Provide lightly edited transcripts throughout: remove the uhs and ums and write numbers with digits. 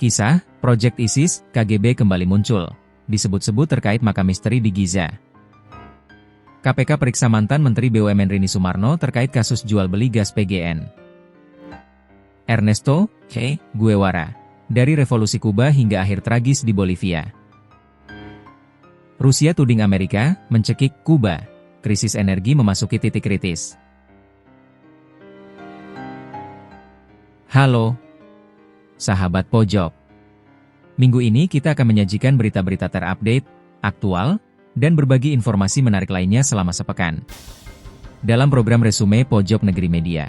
Kisah, Project ISIS, KGB kembali muncul, disebut-sebut terkait makam misteri di Giza. KPK periksa mantan Menteri BUMN Rini Sumarno terkait kasus jual beli gas PGN. Ernesto Che Guevara, dari revolusi Kuba hingga akhir tragis di Bolivia. Rusia tuding Amerika mencekik Kuba, krisis energi memasuki titik kritis. Halo, sahabat pojok. Minggu ini kita akan menyajikan berita-berita terupdate, aktual, dan berbagi informasi menarik lainnya selama sepekan. Dalam program resume Pojok Negeri Media.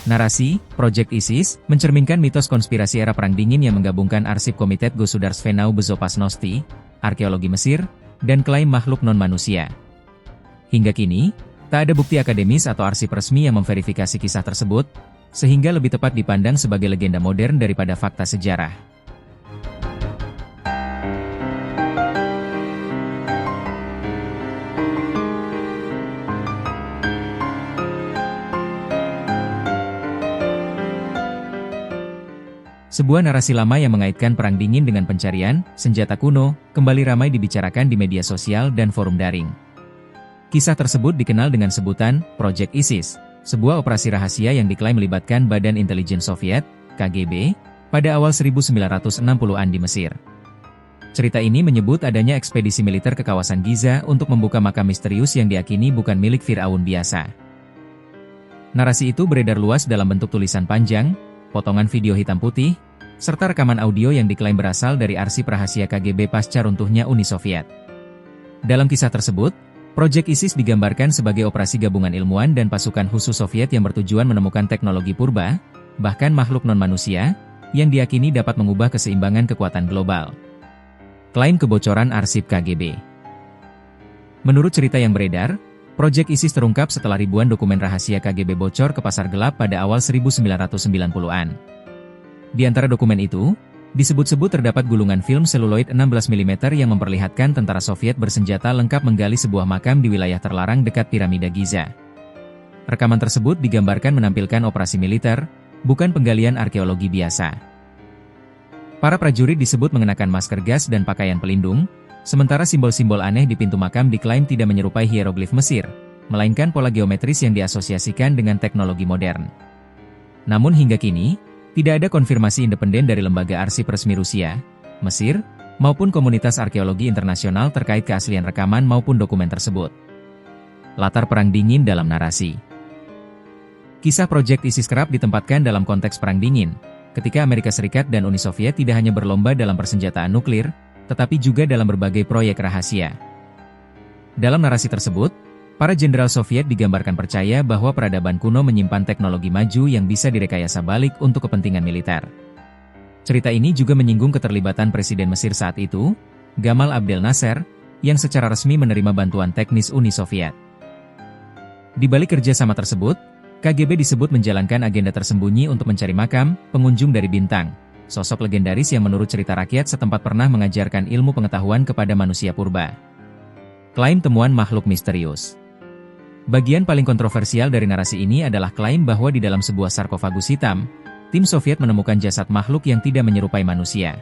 Narasi, Project ISIS, mencerminkan mitos konspirasi era Perang Dingin yang menggabungkan arsip Komitet Gosudarstvenau Bezopasnosti, arkeologi Mesir, dan klaim makhluk non-manusia. Hingga kini, tak ada bukti akademis atau arsip resmi yang memverifikasi kisah tersebut, sehingga lebih tepat dipandang sebagai legenda modern daripada fakta sejarah. Sebuah narasi lama yang mengaitkan Perang Dingin dengan pencarian senjata kuno kembali ramai dibicarakan di media sosial dan forum daring. Kisah tersebut dikenal dengan sebutan Project ISIS, sebuah operasi rahasia yang diklaim melibatkan Badan Intelijen Soviet, KGB, pada awal 1960-an di Mesir. Cerita ini menyebut adanya ekspedisi militer ke kawasan Giza untuk membuka makam misterius yang diyakini bukan milik Firaun biasa. Narasi itu beredar luas dalam bentuk tulisan panjang, potongan video hitam putih, serta rekaman audio yang diklaim berasal dari arsip rahasia KGB pasca runtuhnya Uni Soviet. Dalam kisah tersebut, Project ISIS digambarkan sebagai operasi gabungan ilmuwan dan pasukan khusus Soviet yang bertujuan menemukan teknologi purba, bahkan makhluk non-manusia, yang diyakini dapat mengubah keseimbangan kekuatan global. Klaim kebocoran arsip KGB. Menurut cerita yang beredar, Project ISIS terungkap setelah ribuan dokumen rahasia KGB bocor ke pasar gelap pada awal 1990-an. Di antara dokumen itu, disebut-sebut terdapat gulungan film seluloid 16 mm yang memperlihatkan tentara Soviet bersenjata lengkap menggali sebuah makam di wilayah terlarang dekat piramida Giza. Rekaman tersebut digambarkan menampilkan operasi militer, bukan penggalian arkeologi biasa. Para prajurit disebut mengenakan masker gas dan pakaian pelindung, sementara simbol-simbol aneh di pintu makam diklaim tidak menyerupai hieroglif Mesir, melainkan pola geometris yang diasosiasikan dengan teknologi modern. Namun hingga kini, tidak ada konfirmasi independen dari lembaga arsip resmi Rusia, Mesir, maupun komunitas arkeologi internasional terkait keaslian rekaman maupun dokumen tersebut. Latar Perang Dingin dalam narasi. Kisah Project ISIS kerap ditempatkan dalam konteks Perang Dingin, ketika Amerika Serikat dan Uni Soviet tidak hanya berlomba dalam persenjataan nuklir, tetapi juga dalam berbagai proyek rahasia. Dalam narasi tersebut, para jenderal Soviet digambarkan percaya bahwa peradaban kuno menyimpan teknologi maju yang bisa direkayasa balik untuk kepentingan militer. Cerita ini juga menyinggung keterlibatan Presiden Mesir saat itu, Gamal Abdel Nasser, yang secara resmi menerima bantuan teknis Uni Soviet. Di balik kerjasama tersebut, KGB disebut menjalankan agenda tersembunyi untuk mencari makam pengunjung dari bintang, sosok legendaris yang menurut cerita rakyat setempat pernah mengajarkan ilmu pengetahuan kepada manusia purba. Klaim temuan makhluk misterius. Bagian paling kontroversial dari narasi ini adalah klaim bahwa di dalam sebuah sarkofagus hitam, tim Soviet menemukan jasad makhluk yang tidak menyerupai manusia.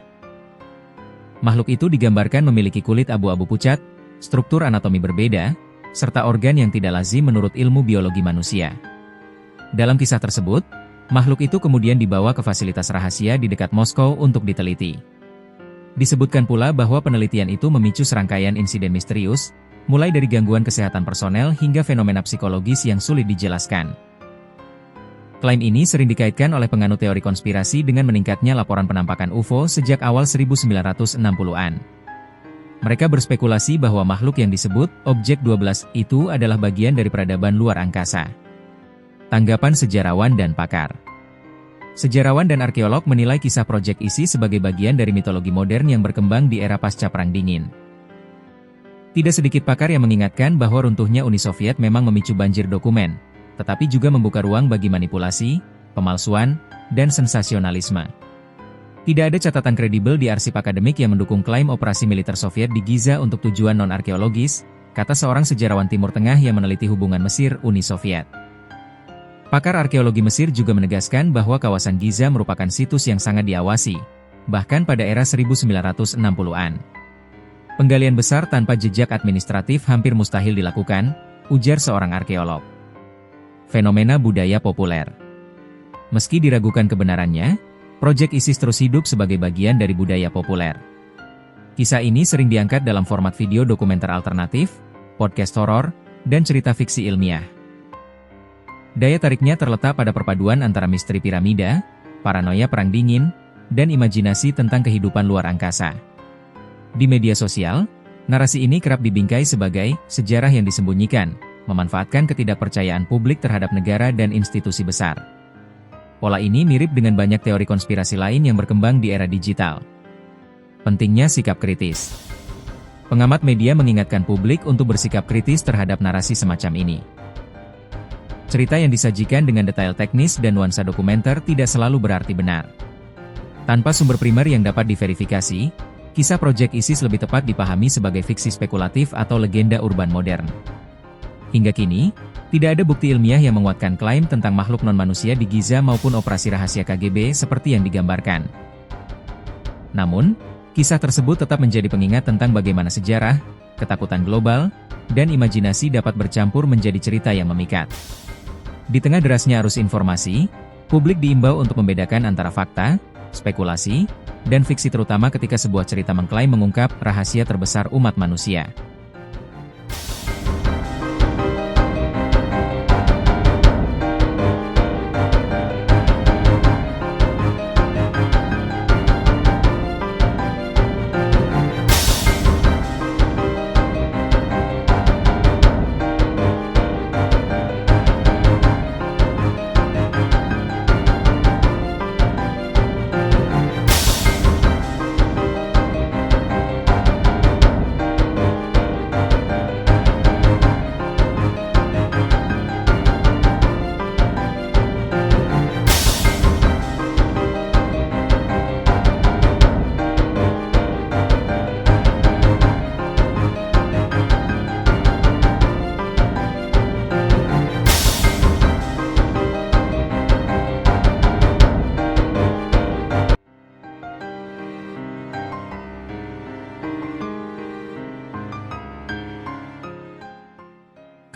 Makhluk itu digambarkan memiliki kulit abu-abu pucat, struktur anatomi berbeda, serta organ yang tidak lazim menurut ilmu biologi manusia. Dalam kisah tersebut, makhluk itu kemudian dibawa ke fasilitas rahasia di dekat Moskow untuk diteliti. Disebutkan pula bahwa penelitian itu memicu serangkaian insiden misterius, mulai dari gangguan kesehatan personel hingga fenomena psikologis yang sulit dijelaskan. Klaim ini sering dikaitkan oleh penganut teori konspirasi dengan meningkatnya laporan penampakan UFO sejak awal 1960-an. Mereka berspekulasi bahwa makhluk yang disebut Objek 12 itu adalah bagian dari peradaban luar angkasa. Tanggapan sejarawan dan pakar. Sejarawan dan arkeolog menilai kisah Project ISIS sebagai bagian dari mitologi modern yang berkembang di era pasca Perang Dingin. Tidak sedikit pakar yang mengingatkan bahwa runtuhnya Uni Soviet memang memicu banjir dokumen, tetapi juga membuka ruang bagi manipulasi, pemalsuan, dan sensasionalisme. Tidak ada catatan kredibel di arsip akademik yang mendukung klaim operasi militer Soviet di Giza untuk tujuan non-arkeologis, kata seorang sejarawan Timur Tengah yang meneliti hubungan Mesir-Uni Soviet. Pakar arkeologi Mesir juga menegaskan bahwa kawasan Giza merupakan situs yang sangat diawasi, bahkan pada era 1960-an. Penggalian besar tanpa jejak administratif hampir mustahil dilakukan, ujar seorang arkeolog. Fenomena budaya populer. Meski diragukan kebenarannya, proyek ISIS terus hidup sebagai bagian dari budaya populer. Kisah ini sering diangkat dalam format video dokumenter alternatif, podcast horor, dan cerita fiksi ilmiah. Daya tariknya terletak pada perpaduan antara misteri piramida, paranoia perang dingin, dan imajinasi tentang kehidupan luar angkasa. Di media sosial, narasi ini kerap dibingkai sebagai sejarah yang disembunyikan, memanfaatkan ketidakpercayaan publik terhadap negara dan institusi besar. Pola ini mirip dengan banyak teori konspirasi lain yang berkembang di era digital. Pentingnya sikap kritis. Pengamat media mengingatkan publik untuk bersikap kritis terhadap narasi semacam ini. Cerita yang disajikan dengan detail teknis dan nuansa dokumenter tidak selalu berarti benar. Tanpa sumber primer yang dapat diverifikasi, kisah proyek ISIS lebih tepat dipahami sebagai fiksi spekulatif atau legenda urban modern. Hingga kini, tidak ada bukti ilmiah yang menguatkan klaim tentang makhluk non-manusia di Giza maupun operasi rahasia KGB seperti yang digambarkan. Namun, kisah tersebut tetap menjadi pengingat tentang bagaimana sejarah, ketakutan global, dan imajinasi dapat bercampur menjadi cerita yang memikat. Di tengah derasnya arus informasi, publik diimbau untuk membedakan antara fakta, spekulasi, dan fiksi terutama ketika sebuah cerita mengklaim mengungkap rahasia terbesar umat manusia.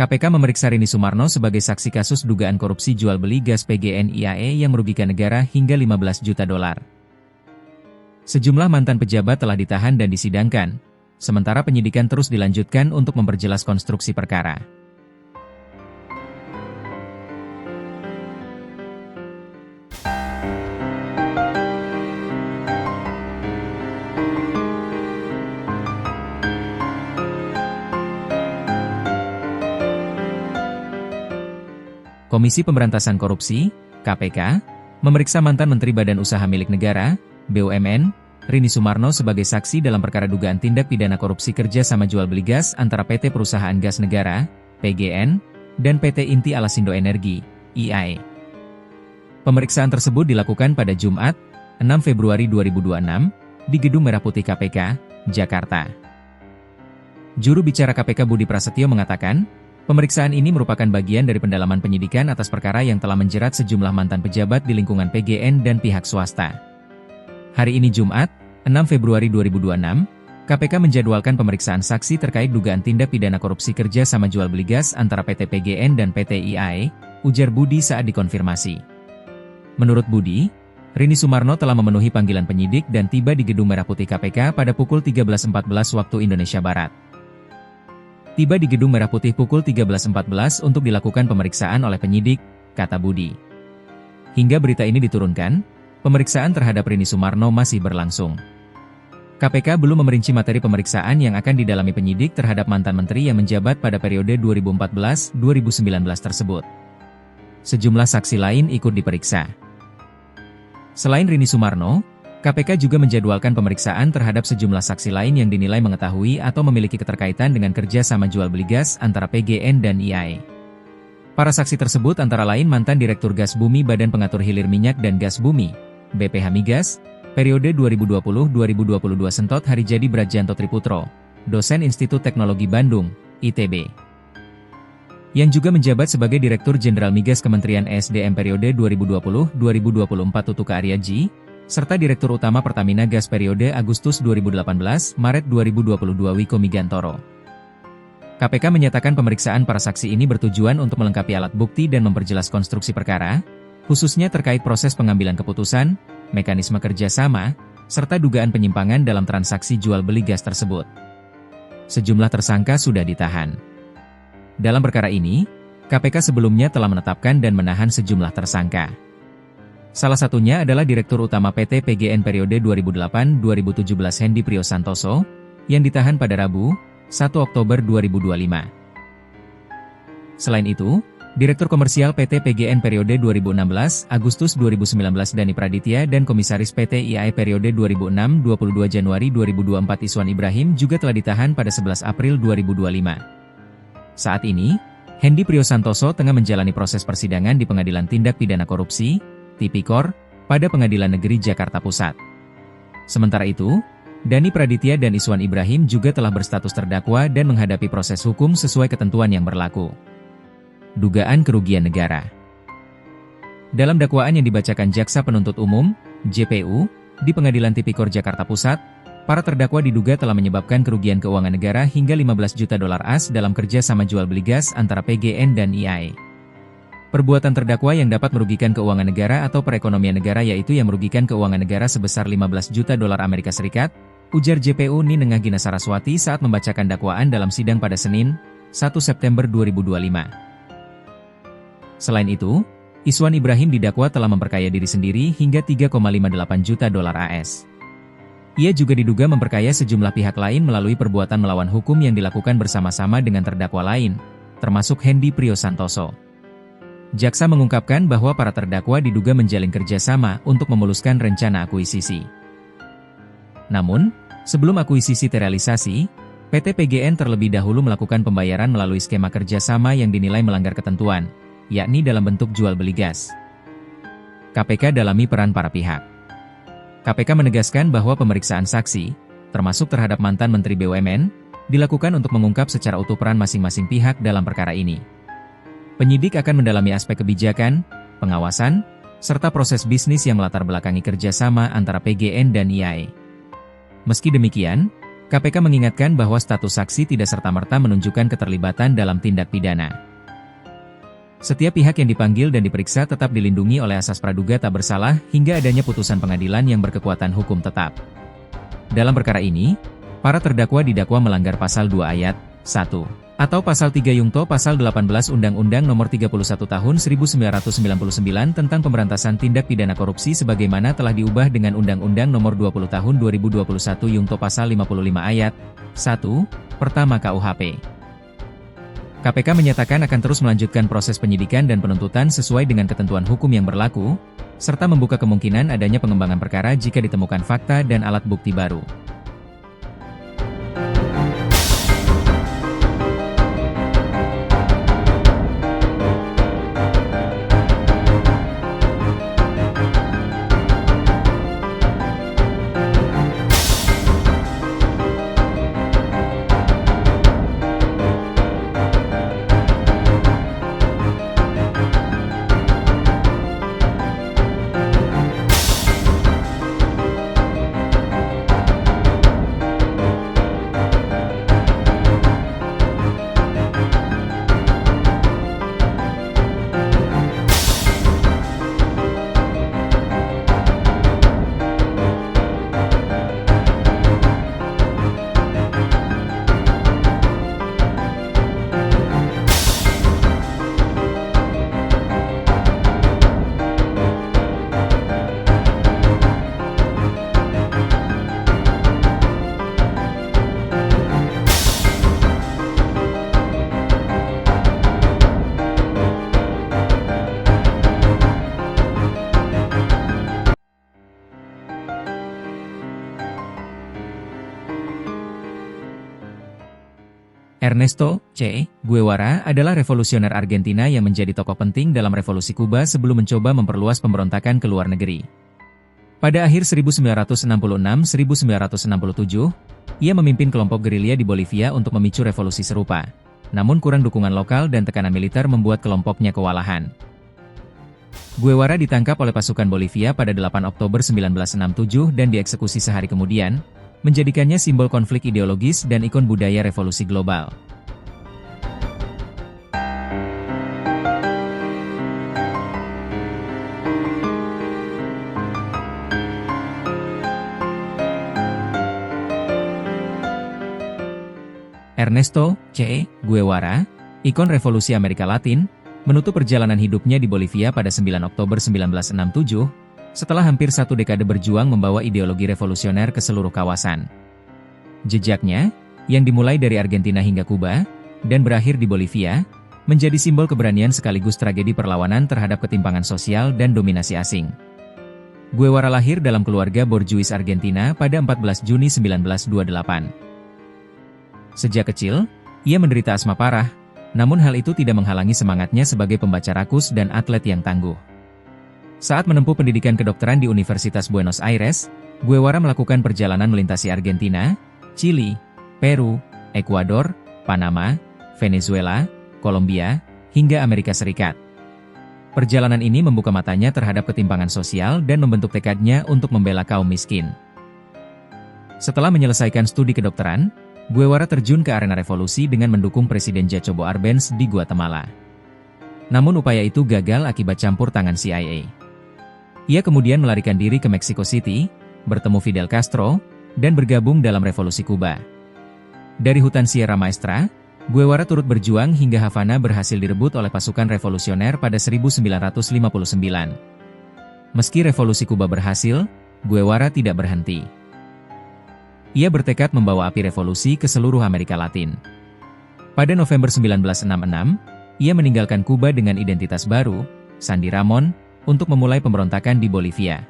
KPK memeriksa Rini Sumarno sebagai saksi kasus dugaan korupsi jual-beli gas PGN-IAE yang merugikan negara hingga 15 juta dolar. Sejumlah mantan pejabat telah ditahan dan disidangkan, sementara penyidikan terus dilanjutkan untuk memperjelas konstruksi perkara. Komisi Pemberantasan Korupsi, KPK, memeriksa mantan Menteri Badan Usaha Milik Negara, BUMN, Rini Sumarno sebagai saksi dalam perkara dugaan tindak pidana korupsi kerja sama jual beli gas antara PT Perusahaan Gas Negara, PGN, dan PT Inti Alasindo Energi, IAE. Pemeriksaan tersebut dilakukan pada Jumat, 6 Februari 2026, di Gedung Merah Putih KPK, Jakarta. Juru bicara KPK Budi Prasetyo mengatakan, pemeriksaan ini merupakan bagian dari pendalaman penyidikan atas perkara yang telah menjerat sejumlah mantan pejabat di lingkungan PGN dan pihak swasta. Hari ini Jumat, 6 Februari 2026, KPK menjadwalkan pemeriksaan saksi terkait dugaan tindak pidana korupsi kerja sama jual beli gas antara PT PGN dan PT IAE, ujar Budi saat dikonfirmasi. Menurut Budi, Rini Sumarno telah memenuhi panggilan penyidik dan tiba di Gedung Merah Putih KPK pada pukul 13.14 waktu Indonesia Barat. Tiba di Gedung Merah Putih pukul 13.14 untuk dilakukan pemeriksaan oleh penyidik, kata Budi. Hingga berita ini diturunkan, pemeriksaan terhadap Rini Sumarno masih berlangsung. KPK belum memerinci materi pemeriksaan yang akan didalami penyidik terhadap mantan menteri yang menjabat pada periode 2014-2019 tersebut. Sejumlah saksi lain ikut diperiksa. Selain Rini Sumarno, KPK juga menjadwalkan pemeriksaan terhadap sejumlah saksi lain yang dinilai mengetahui atau memiliki keterkaitan dengan kerja sama jual beli gas antara PGN dan IAE. Para saksi tersebut antara lain mantan Direktur Gas Bumi Badan Pengatur Hilir Minyak dan Gas Bumi, BPH Migas, periode 2020-2022 Sentot Harijadi Brajanto Triputro, dosen Institut Teknologi Bandung, ITB. Yang juga menjabat sebagai Direktur Jenderal Migas Kementerian SDM periode 2020-2024 Tutuka Aryaji, serta Direktur Utama Pertamina Gas periode Agustus 2018-Maret 2022 Wiko Migantoro. KPK menyatakan pemeriksaan para saksi ini bertujuan untuk melengkapi alat bukti dan memperjelas konstruksi perkara, khususnya terkait proses pengambilan keputusan, mekanisme kerjasama, serta dugaan penyimpangan dalam transaksi jual beli gas tersebut. Sejumlah tersangka sudah ditahan. Dalam perkara ini, KPK sebelumnya telah menetapkan dan menahan sejumlah tersangka. Salah satunya adalah Direktur Utama PT PGN periode 2008-2017 Hendy Priyosantoso, yang ditahan pada Rabu, 1 Oktober 2025. Selain itu, Direktur Komersial PT PGN periode 2016 Agustus 2019 Dani Praditya dan Komisaris PT IAE periode 2006-22 Januari 2024 Iswan Ibrahim juga telah ditahan pada 11 April 2025. Saat ini, Hendy Priyosantoso tengah menjalani proses persidangan di Pengadilan Tindak Pidana Korupsi, Tipikor, pada Pengadilan Negeri Jakarta Pusat. Sementara itu, Dani Praditya dan Iswan Ibrahim juga telah berstatus terdakwa dan menghadapi proses hukum sesuai ketentuan yang berlaku. Dugaan kerugian negara. Dalam dakwaan yang dibacakan Jaksa Penuntut Umum, JPU, di Pengadilan Tipikor Jakarta Pusat, para terdakwa diduga telah menyebabkan kerugian keuangan negara hingga 15 juta dolar AS dalam kerja sama jual beli gas antara PGN dan IAE. Perbuatan terdakwa yang dapat merugikan keuangan negara atau perekonomian negara yaitu yang merugikan keuangan negara sebesar 15 juta dolar Amerika Serikat, ujar JPU Ninengah Gina Saraswati saat membacakan dakwaan dalam sidang pada Senin, 1 September 2025. Selain itu, Iswan Ibrahim didakwa telah memperkaya diri sendiri hingga 3,58 juta dolar AS. Ia juga diduga memperkaya sejumlah pihak lain melalui perbuatan melawan hukum yang dilakukan bersama-sama dengan terdakwa lain, termasuk Hendy Priyosantoso. Jaksa mengungkapkan bahwa para terdakwa diduga menjalin kerjasama untuk memuluskan rencana akuisisi. Namun, sebelum akuisisi terrealisasi, PT PGN terlebih dahulu melakukan pembayaran melalui skema kerjasama yang dinilai melanggar ketentuan, yakni dalam bentuk jual beli gas. KPK dalami peran para pihak. KPK menegaskan bahwa pemeriksaan saksi, termasuk terhadap mantan Menteri BUMN, dilakukan untuk mengungkap secara utuh peran masing-masing pihak dalam perkara ini. Penyidik akan mendalami aspek kebijakan, pengawasan, serta proses bisnis yang melatar belakangi kerjasama antara PGN dan IAE. Meski demikian, KPK mengingatkan bahwa status saksi tidak serta-merta menunjukkan keterlibatan dalam tindak pidana. Setiap pihak yang dipanggil dan diperiksa tetap dilindungi oleh asas praduga tak bersalah hingga adanya putusan pengadilan yang berkekuatan hukum tetap. Dalam perkara ini, para terdakwa didakwa melanggar pasal 2 ayat 1 atau pasal 3 Yungto pasal 18 Undang-Undang Nomor 31 Tahun 1999 tentang Pemberantasan Tindak Pidana Korupsi sebagaimana telah diubah dengan Undang-Undang Nomor 20 Tahun 2021 Yungto pasal 55 ayat 1 pertama KUHP. KPK menyatakan akan terus melanjutkan proses penyidikan dan penuntutan sesuai dengan ketentuan hukum yang berlaku, serta membuka kemungkinan adanya pengembangan perkara jika ditemukan fakta dan alat bukti baru. Ernesto Che Guevara adalah revolusioner Argentina yang menjadi tokoh penting dalam revolusi Kuba sebelum mencoba memperluas pemberontakan ke luar negeri. Pada akhir 1966-1967, ia memimpin kelompok gerilya di Bolivia untuk memicu revolusi serupa, Namun kurang dukungan lokal dan tekanan militer membuat kelompoknya kewalahan. Guevara ditangkap oleh pasukan Bolivia pada 8 Oktober 1967 dan dieksekusi sehari kemudian, menjadikannya simbol konflik ideologis dan ikon budaya revolusi global. Ernesto Che Guevara, ikon revolusi Amerika Latin, menutup perjalanan hidupnya di Bolivia pada 9 Oktober 1967, setelah hampir satu dekade berjuang membawa ideologi revolusioner ke seluruh kawasan. Jejaknya, yang dimulai dari Argentina hingga Kuba, dan berakhir di Bolivia, menjadi simbol keberanian sekaligus tragedi perlawanan terhadap ketimpangan sosial dan dominasi asing. Guevara lahir dalam keluarga borjuis Argentina pada 14 Juni 1928. Sejak kecil, ia menderita asma parah, namun hal itu tidak menghalangi semangatnya sebagai pembaca rakus dan atlet yang tangguh. Saat menempuh pendidikan kedokteran di Universitas Buenos Aires, Guevara melakukan perjalanan melintasi Argentina, Chili, Peru, Ekuador, Panama, Venezuela, Kolombia, hingga Amerika Serikat. Perjalanan ini membuka matanya terhadap ketimpangan sosial dan membentuk tekadnya untuk membela kaum miskin. Setelah menyelesaikan studi kedokteran, Guevara terjun ke arena revolusi dengan mendukung Presiden Jacobo Arbenz di Guatemala. Namun upaya itu gagal akibat campur tangan CIA. Ia kemudian melarikan diri ke Mexico City, bertemu Fidel Castro, dan bergabung dalam revolusi Kuba. Dari hutan Sierra Maestra, Guevara turut berjuang hingga Havana berhasil direbut oleh pasukan revolusioner pada 1959. Meski revolusi Kuba berhasil, Guevara tidak berhenti. Ia bertekad membawa api revolusi ke seluruh Amerika Latin. Pada November 1966, ia meninggalkan Kuba dengan identitas baru, Sandy Ramon, untuk memulai pemberontakan di Bolivia.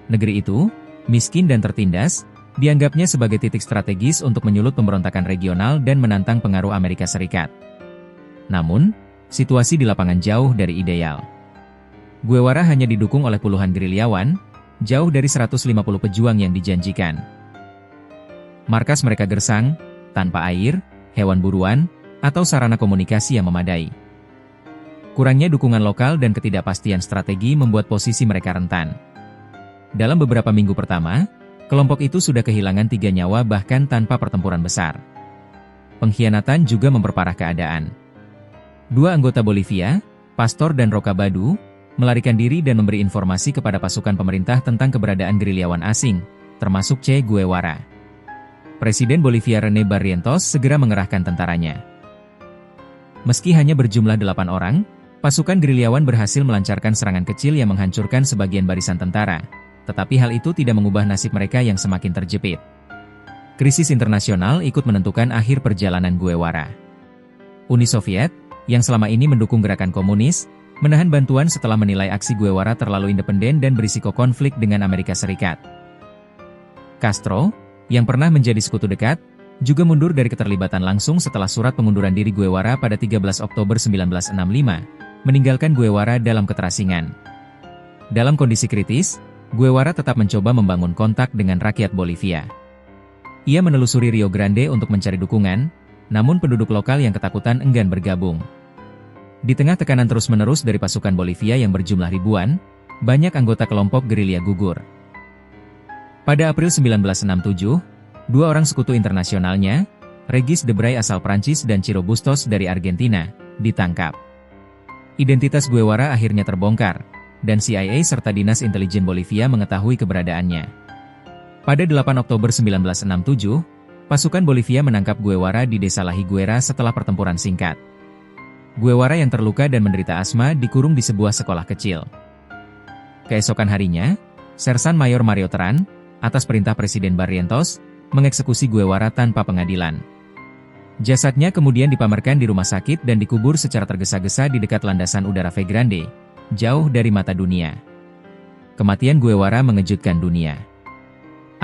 Negeri itu, miskin dan tertindas, dianggapnya sebagai titik strategis untuk menyulut pemberontakan regional dan menantang pengaruh Amerika Serikat. Namun, situasi di lapangan jauh dari ideal. Guevara hanya didukung oleh puluhan gerilyawan, jauh dari 150 pejuang yang dijanjikan. Markas mereka gersang, tanpa air, hewan buruan, atau sarana komunikasi yang memadai. Kurangnya dukungan lokal dan ketidakpastian strategi membuat posisi mereka rentan. Dalam beberapa minggu pertama, kelompok itu sudah kehilangan 3 nyawa bahkan tanpa pertempuran besar. Pengkhianatan juga memperparah keadaan. 2 anggota Bolivia, Pastor dan Roca Badu, melarikan diri dan memberi informasi kepada pasukan pemerintah tentang keberadaan gerilyawan asing, termasuk Che Guevara. Presiden Bolivia René Barrientos segera mengerahkan tentaranya. Meski hanya berjumlah 8 orang, pasukan gerilyawan berhasil melancarkan serangan kecil yang menghancurkan sebagian barisan tentara, tetapi hal itu tidak mengubah nasib mereka yang semakin terjepit. Krisis internasional ikut menentukan akhir perjalanan Guevara. Uni Soviet, yang selama ini mendukung gerakan komunis, menahan bantuan setelah menilai aksi Guevara terlalu independen dan berisiko konflik dengan Amerika Serikat. Castro, yang pernah menjadi sekutu dekat, juga mundur dari keterlibatan langsung setelah surat pengunduran diri Guevara pada 13 Oktober 1965, meninggalkan Guevara dalam keterasingan. Dalam kondisi kritis, Guevara tetap mencoba membangun kontak dengan rakyat Bolivia. Ia menelusuri Rio Grande untuk mencari dukungan, namun penduduk lokal yang ketakutan enggan bergabung. Di tengah tekanan terus-menerus dari pasukan Bolivia yang berjumlah ribuan, banyak anggota kelompok gerilya gugur. Pada April 1967, 2 orang sekutu internasionalnya, Regis Debray asal Prancis dan Ciro Bustos dari Argentina, ditangkap. Identitas Guevara akhirnya terbongkar, dan CIA serta Dinas Intelijen Bolivia mengetahui keberadaannya. Pada 8 Oktober 1967, pasukan Bolivia menangkap Guevara di desa La Higuera setelah pertempuran singkat. Guevara yang terluka dan menderita asma dikurung di sebuah sekolah kecil. Keesokan harinya, Sersan Mayor Mario Terán, atas perintah Presiden Barrientos, mengeksekusi Guevara tanpa pengadilan. Jasadnya kemudian dipamerkan di rumah sakit dan dikubur secara tergesa-gesa di dekat landasan udara V Grande, jauh dari mata dunia. Kematian Guevara mengejutkan dunia.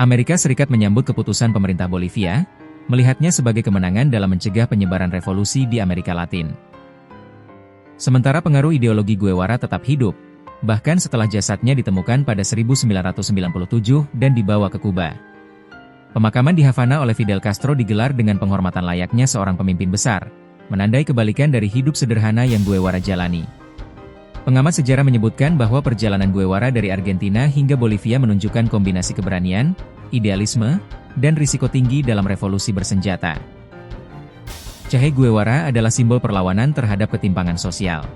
Amerika Serikat menyambut keputusan pemerintah Bolivia, melihatnya sebagai kemenangan dalam mencegah penyebaran revolusi di Amerika Latin. Sementara pengaruh ideologi Guevara tetap hidup, bahkan setelah jasadnya ditemukan pada 1997 dan dibawa ke Kuba. Pemakaman di Havana oleh Fidel Castro digelar dengan penghormatan layaknya seorang pemimpin besar, menandai kebalikan dari hidup sederhana yang Guevara jalani. Pengamat sejarah menyebutkan bahwa perjalanan Guevara dari Argentina hingga Bolivia menunjukkan kombinasi keberanian, idealisme, dan risiko tinggi dalam revolusi bersenjata. Che Guevara adalah simbol perlawanan terhadap ketimpangan sosial.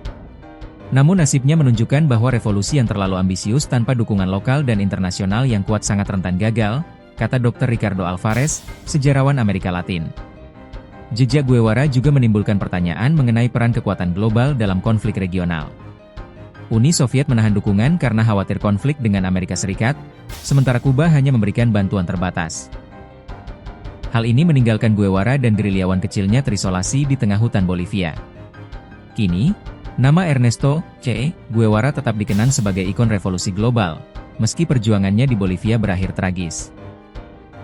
Namun nasibnya menunjukkan bahwa revolusi yang terlalu ambisius tanpa dukungan lokal dan internasional yang kuat sangat rentan gagal, kata Dr. Ricardo Alvarez, sejarawan Amerika Latin. Jejak Guevara juga menimbulkan pertanyaan mengenai peran kekuatan global dalam konflik regional. Uni Soviet menahan dukungan karena khawatir konflik dengan Amerika Serikat, sementara Kuba hanya memberikan bantuan terbatas. Hal ini meninggalkan Guevara dan gerilyawan kecilnya terisolasi di tengah hutan Bolivia. Kini, nama Ernesto Che Guevara tetap dikenang sebagai ikon revolusi global, meski perjuangannya di Bolivia berakhir tragis.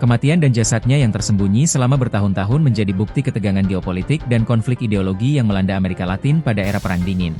Kematian dan jasadnya yang tersembunyi selama bertahun-tahun menjadi bukti ketegangan geopolitik dan konflik ideologi yang melanda Amerika Latin pada era Perang Dingin.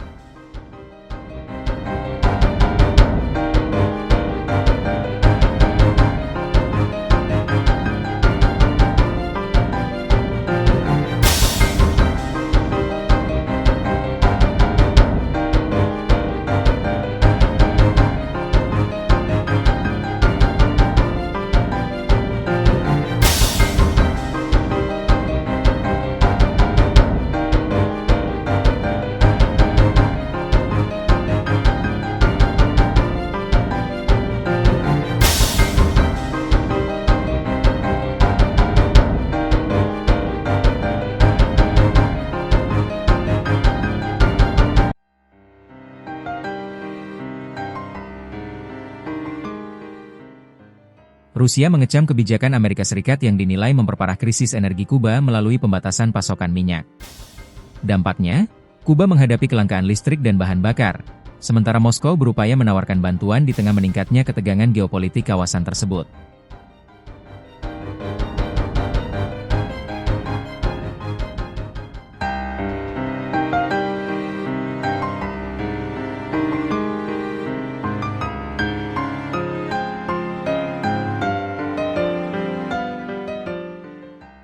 Rusia mengecam kebijakan Amerika Serikat yang dinilai memperparah krisis energi Kuba melalui pembatasan pasokan minyak. Dampaknya, Kuba menghadapi kelangkaan listrik dan bahan bakar, sementara Moskow berupaya menawarkan bantuan di tengah meningkatnya ketegangan geopolitik kawasan tersebut.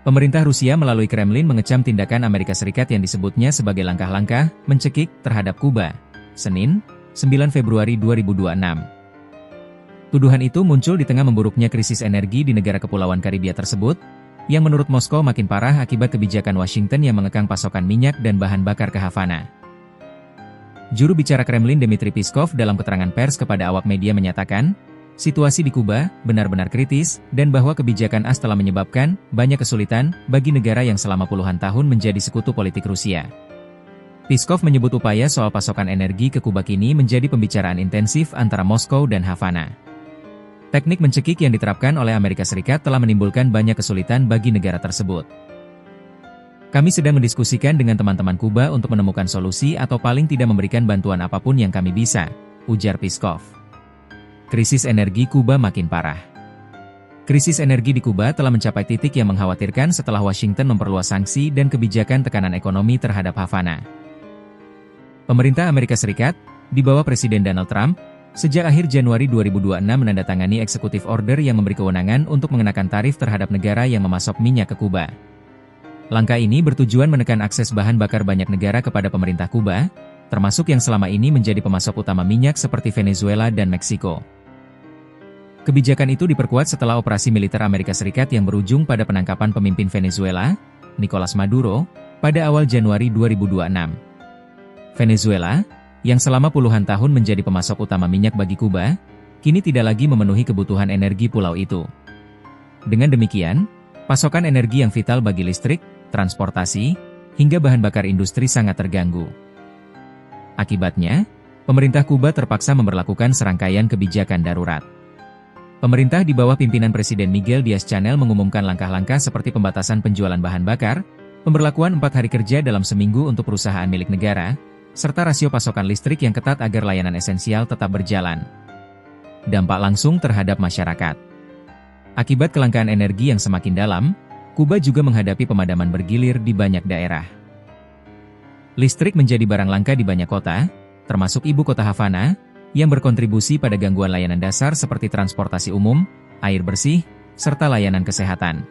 Pemerintah Rusia melalui Kremlin mengecam tindakan Amerika Serikat yang disebutnya sebagai langkah-langkah mencekik terhadap Kuba, Senin, 9 Februari 2026. Tuduhan itu muncul di tengah memburuknya krisis energi di negara kepulauan Karibia tersebut, yang menurut Moskow makin parah akibat kebijakan Washington yang mengekang pasokan minyak dan bahan bakar ke Havana. Juru bicara Kremlin Dmitry Peskov dalam keterangan pers kepada awak media menyatakan, situasi di Kuba benar-benar kritis, dan bahwa kebijakan AS telah menyebabkan banyak kesulitan bagi negara yang selama puluhan tahun menjadi sekutu politik Rusia. Peskov menyebut upaya soal pasokan energi ke Kuba kini menjadi pembicaraan intensif antara Moskow dan Havana. Teknik mencekik yang diterapkan oleh Amerika Serikat telah menimbulkan banyak kesulitan bagi negara tersebut. Kami sedang mendiskusikan dengan teman-teman Kuba untuk menemukan solusi atau paling tidak memberikan bantuan apapun yang kami bisa, ujar Peskov. Krisis energi Kuba makin parah. Krisis energi di Kuba telah mencapai titik yang mengkhawatirkan setelah Washington memperluas sanksi dan kebijakan tekanan ekonomi terhadap Havana. Pemerintah Amerika Serikat, di bawah Presiden Donald Trump, sejak akhir Januari 2026 menandatangani eksekutif order yang memberi kewenangan untuk mengenakan tarif terhadap negara yang memasok minyak ke Kuba. Langkah ini bertujuan menekan akses bahan bakar banyak negara kepada pemerintah Kuba, termasuk yang selama ini menjadi pemasok utama minyak seperti Venezuela dan Meksiko. Kebijakan itu diperkuat setelah operasi militer Amerika Serikat yang berujung pada penangkapan pemimpin Venezuela, Nicolas Maduro, pada awal Januari 2026. Venezuela, yang selama puluhan tahun menjadi pemasok utama minyak bagi Kuba, kini tidak lagi memenuhi kebutuhan energi pulau itu. Dengan demikian, pasokan energi yang vital bagi listrik, transportasi, hingga bahan bakar industri sangat terganggu. Akibatnya, pemerintah Kuba terpaksa memberlakukan serangkaian kebijakan darurat. Pemerintah di bawah pimpinan Presiden Miguel Diaz-Canel mengumumkan langkah-langkah seperti pembatasan penjualan bahan bakar, pemberlakuan 4 hari kerja dalam seminggu untuk perusahaan milik negara, serta rasio pasokan listrik yang ketat agar layanan esensial tetap berjalan. Dampak langsung terhadap masyarakat. Akibat kelangkaan energi yang semakin dalam, Kuba juga menghadapi pemadaman bergilir di banyak daerah. Listrik menjadi barang langka di banyak kota, termasuk ibu kota Havana, yang berkontribusi pada gangguan layanan dasar seperti transportasi umum, air bersih, serta layanan kesehatan.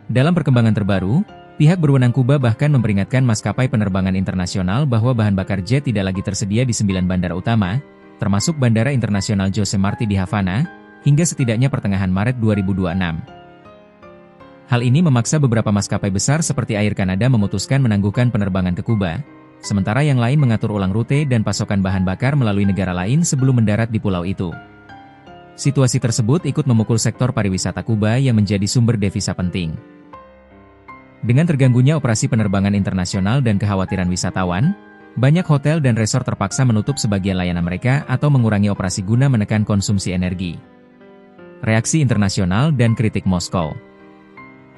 Dalam perkembangan terbaru, Pihak berwenang Kuba bahkan memperingatkan maskapai penerbangan internasional bahwa bahan bakar jet tidak lagi tersedia di 9 bandara utama, termasuk Bandara Internasional Jose Marti di Havana, hingga setidaknya pertengahan Maret 2026. Hal ini memaksa beberapa maskapai besar seperti Air Canada memutuskan menangguhkan penerbangan ke Kuba, sementara yang lain mengatur ulang rute dan pasokan bahan bakar melalui negara lain sebelum mendarat di pulau itu. Situasi tersebut ikut memukul sektor pariwisata Kuba yang menjadi sumber devisa penting. Dengan terganggunya operasi penerbangan internasional dan kekhawatiran wisatawan, banyak hotel dan resort terpaksa menutup sebagian layanan mereka atau mengurangi operasi guna menekan konsumsi energi. Reaksi internasional dan kritik Moskow.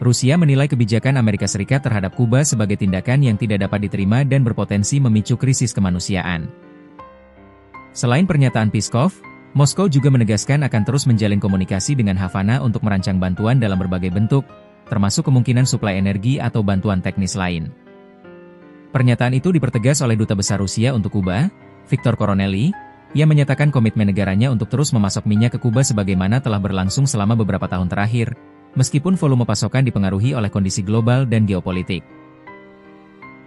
Rusia menilai kebijakan Amerika Serikat terhadap Kuba sebagai tindakan yang tidak dapat diterima dan berpotensi memicu krisis kemanusiaan. Selain pernyataan Peskov, Moskow juga menegaskan akan terus menjalin komunikasi dengan Havana untuk merancang bantuan dalam berbagai bentuk, termasuk kemungkinan suplai energi atau bantuan teknis lain. Pernyataan itu dipertegas oleh Duta Besar Rusia untuk Kuba, Victor Coronelli, yang menyatakan komitmen negaranya untuk terus memasok minyak ke Kuba sebagaimana telah berlangsung selama beberapa tahun terakhir, meskipun volume pasokan dipengaruhi oleh kondisi global dan geopolitik.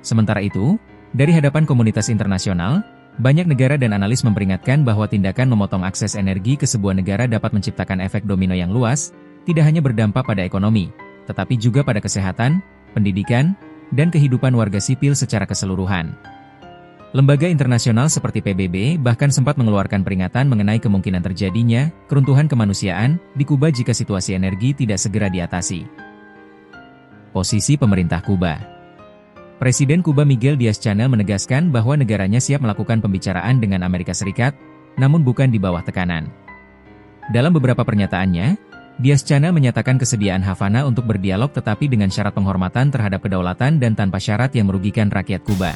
Sementara itu, dari hadapan komunitas internasional, banyak negara dan analis memperingatkan bahwa tindakan memotong akses energi ke sebuah negara dapat menciptakan efek domino yang luas, tidak hanya berdampak pada ekonomi, tetapi juga pada kesehatan, pendidikan, dan kehidupan warga sipil secara keseluruhan. Lembaga internasional seperti PBB bahkan sempat mengeluarkan peringatan mengenai kemungkinan terjadinya keruntuhan kemanusiaan di Kuba jika situasi energi tidak segera diatasi. Posisi pemerintah Kuba. Presiden Kuba Miguel Diaz-Canel menegaskan bahwa negaranya siap melakukan pembicaraan dengan Amerika Serikat, namun bukan di bawah tekanan. Dalam beberapa pernyataannya, Diaz-Canel menyatakan kesediaan Havana untuk berdialog tetapi dengan syarat penghormatan terhadap kedaulatan dan tanpa syarat yang merugikan rakyat Kuba.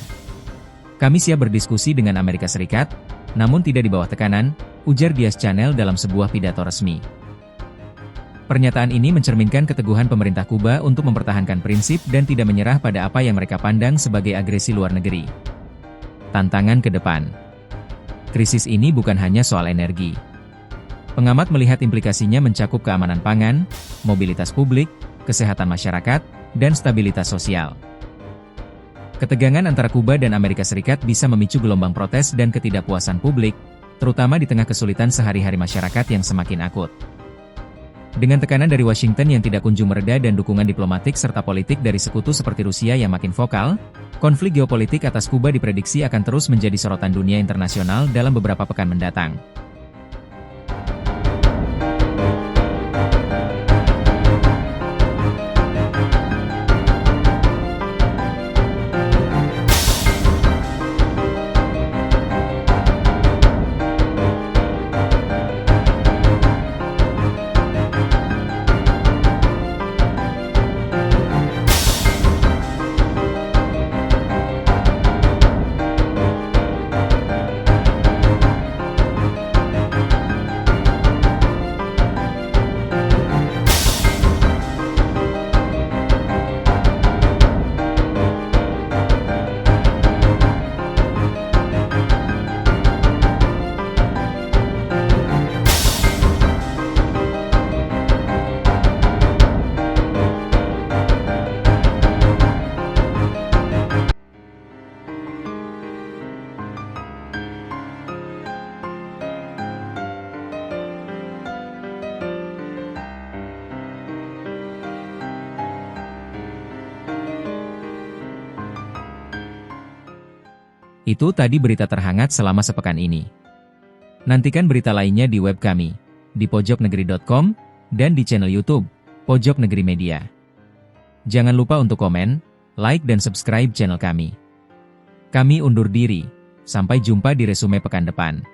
Kami siap berdiskusi dengan Amerika Serikat, namun tidak di bawah tekanan, ujar Diaz-Canel dalam sebuah pidato resmi. Pernyataan ini mencerminkan keteguhan pemerintah Kuba untuk mempertahankan prinsip dan tidak menyerah pada apa yang mereka pandang sebagai agresi luar negeri. Tantangan ke depan. Krisis ini bukan hanya soal energi. Pengamat melihat implikasinya mencakup keamanan pangan, mobilitas publik, kesehatan masyarakat, dan stabilitas sosial. Ketegangan antara Kuba dan Amerika Serikat bisa memicu gelombang protes dan ketidakpuasan publik, terutama di tengah kesulitan sehari-hari masyarakat yang semakin akut. Dengan tekanan dari Washington yang tidak kunjung mereda dan dukungan diplomatik serta politik dari sekutu seperti Rusia yang makin vokal, konflik geopolitik atas Kuba diprediksi akan terus menjadi sorotan dunia internasional dalam beberapa pekan mendatang. Itu tadi berita terhangat selama sepekan ini. Nantikan berita lainnya di web kami, di pojoknegeri.com, dan di channel YouTube, Pojok Negeri Media. Jangan lupa untuk komen, like dan subscribe channel kami. Kami undur diri, sampai jumpa di resume pekan depan.